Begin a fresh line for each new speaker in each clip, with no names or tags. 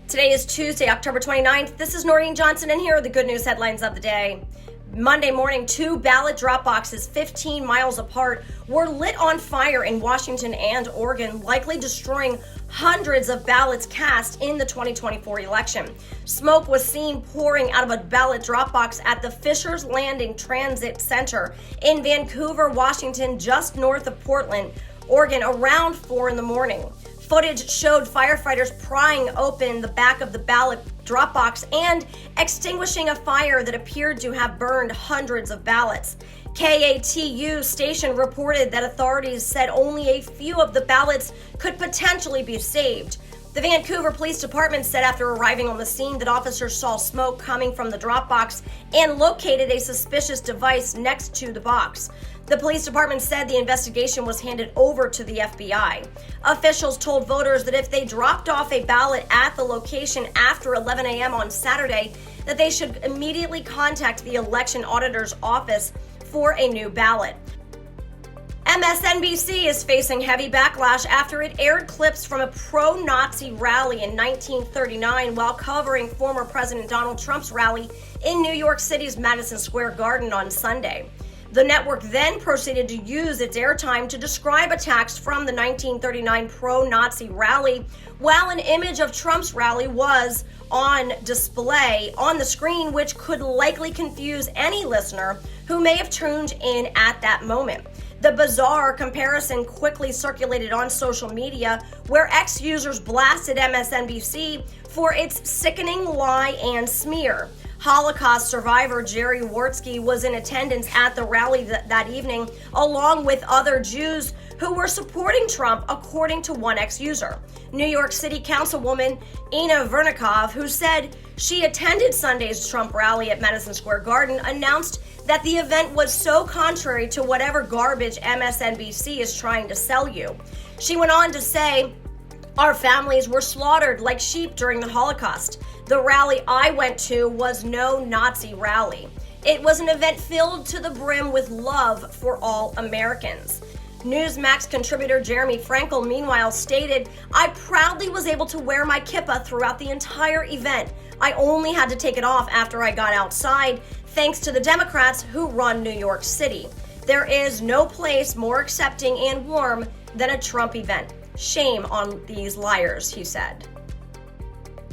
Today is Tuesday, October 29th. This is Noreen Johnson, and here are the good news headlines of the day. Monday morning, two ballot drop boxes 15 miles apart were lit on fire in Washington and Oregon, likely destroying hundreds of ballots cast in the 2024 election. Smoke was seen pouring out of a ballot drop box at the Fisher's Landing Transit Center in Vancouver, Washington, just north of Portland, Oregon, around 4 in the morning. Footage showed firefighters prying open the back of the ballot drop box and extinguishing a fire that appeared to have burned hundreds of ballots. KATU station reported that authorities said only a few of the ballots could potentially be saved. The Vancouver Police Department said after arriving on the scene that officers saw smoke coming from the drop box and located a suspicious device next to the box. The police department said the investigation was handed over to the FBI. Officials told voters that if they dropped off a ballot at the location after 11 a.m. on Saturday, that they should immediately contact the election auditor's office for a new ballot. MSNBC is facing heavy backlash after it aired clips from a pro-Nazi rally in 1939 while covering former President Donald Trump's rally in New York City's Madison Square Garden on Sunday. The network then proceeded to use its airtime to describe attacks from the 1939 pro-Nazi rally, while an image of Trump's rally was on display on the screen, which could likely confuse any listener who may have tuned in at that moment. The bizarre comparison quickly circulated on social media, where ex-users blasted MSNBC for its sickening lie and smear. Holocaust survivor Jerry Wartsky was in attendance at the rally that evening, along with other Jews who were supporting Trump, according to one ex-user. New York City Councilwoman Ina Vernikov, who said she attended Sunday's Trump rally at Madison Square Garden, announced that the event was so contrary to whatever garbage MSNBC is trying to sell you. She went on to say, "Our families were slaughtered like sheep during the Holocaust. The rally I went to was no Nazi rally. It was an event filled to the brim with love for all Americans." Newsmax contributor Jeremy Frankel, meanwhile, stated, "I proudly was able to wear my kippah throughout the entire event. I only had to take it off after I got outside, thanks to the Democrats who run New York City. There is no place more accepting and warm than a Trump event. Shame on these liars," he said.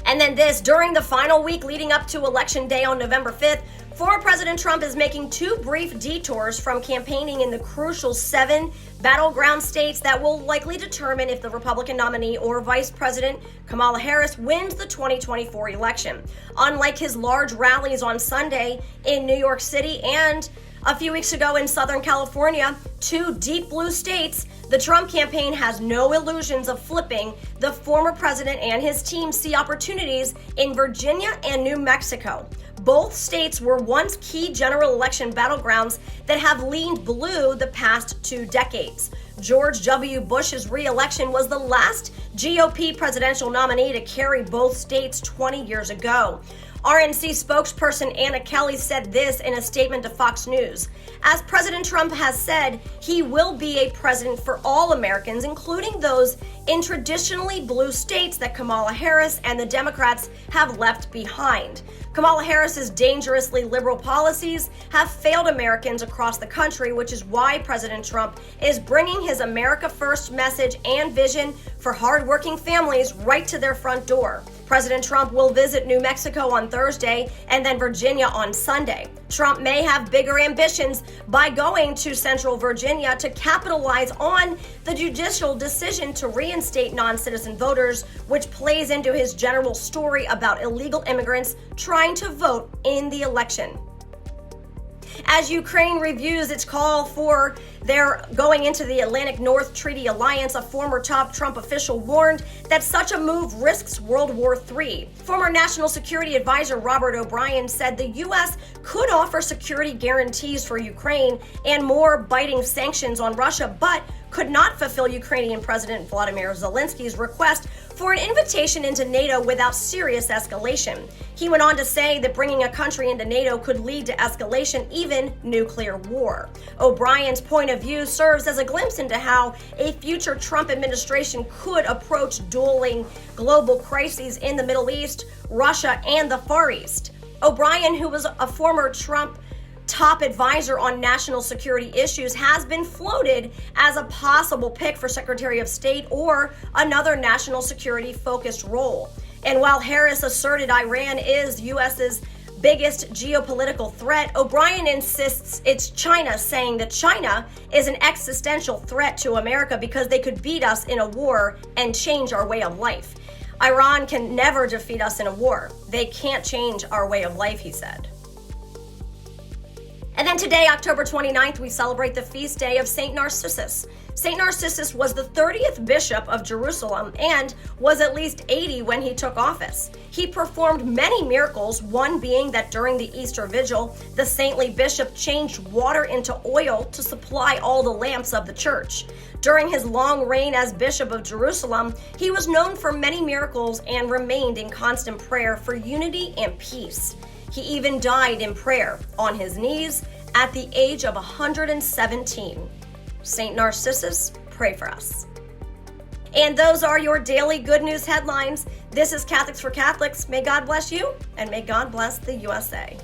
And then this, during the final week leading up to Election Day on November 5th, former President Trump is making two brief detours from campaigning in the crucial 7 battleground states that will likely determine if the Republican nominee or Vice President Kamala Harris wins the 2024 election. Unlike his large rallies on Sunday in New York City and a few weeks ago in Southern California, 2 deep blue states, the Trump campaign has no illusions of flipping. The former president and his team see opportunities in Virginia and New Mexico. Both states were once key general election battlegrounds that have leaned blue the past 2 decades. George W. Bush's re-election was the last GOP presidential nominee to carry both states 20 years ago. RNC spokesperson Anna Kelly said this in a statement to Fox News. As President Trump has said, he will be a president for all Americans, including those in traditionally blue states that Kamala Harris and the Democrats have left behind. Kamala Harris's dangerously liberal policies have failed Americans across the country, which is why President Trump is bringing his America First message and vision for hardworking families right to their front door. President Trump will visit New Mexico on Thursday and then Virginia on Sunday. Trump may have bigger ambitions by going to Central Virginia to capitalize on the judicial decision to reinstate non-citizen voters, which plays into his general story about illegal immigrants trying to vote in the election. As Ukraine reviews its call for their going into the Atlantic North Treaty Alliance, a former top Trump official warned that such a move risks World War III. Former National Security Advisor Robert O'Brien said the U.S. could offer security guarantees for Ukraine and more biting sanctions on Russia, but could not fulfill Ukrainian President Volodymyr Zelensky's request for an invitation into NATO without serious escalation. He went on to say that bringing a country into NATO could lead to escalation, even nuclear war. O'Brien's point of view serves as a glimpse into how a future Trump administration could approach dueling global crises in the Middle East, Russia, and the Far East. O'Brien, who was a former Trump top advisor on national security issues, has been floated as a possible pick for Secretary of State or another national security focused role. And while Harris asserted Iran is U.S.'s biggest geopolitical threat, O'Brien insists it's China, saying that China is an existential threat to America because they could beat us in a war and change our way of life. Iran can never defeat us in a war. They can't change our way of life, he said. And then today, October 29th, we celebrate the feast day of St. Narcissus. St. Narcissus was the 30th bishop of Jerusalem and was at least 80 when he took office. He performed many miracles, one being that during the Easter Vigil, the saintly bishop changed water into oil to supply all the lamps of the church. During his long reign as Bishop of Jerusalem, he was known for many miracles and remained in constant prayer for unity and peace. He even died in prayer on his knees at the age of 117. St. Narcissus, pray for us. And those are your daily good news headlines. This is Catholics for Catholics. May God bless you, and may God bless the USA.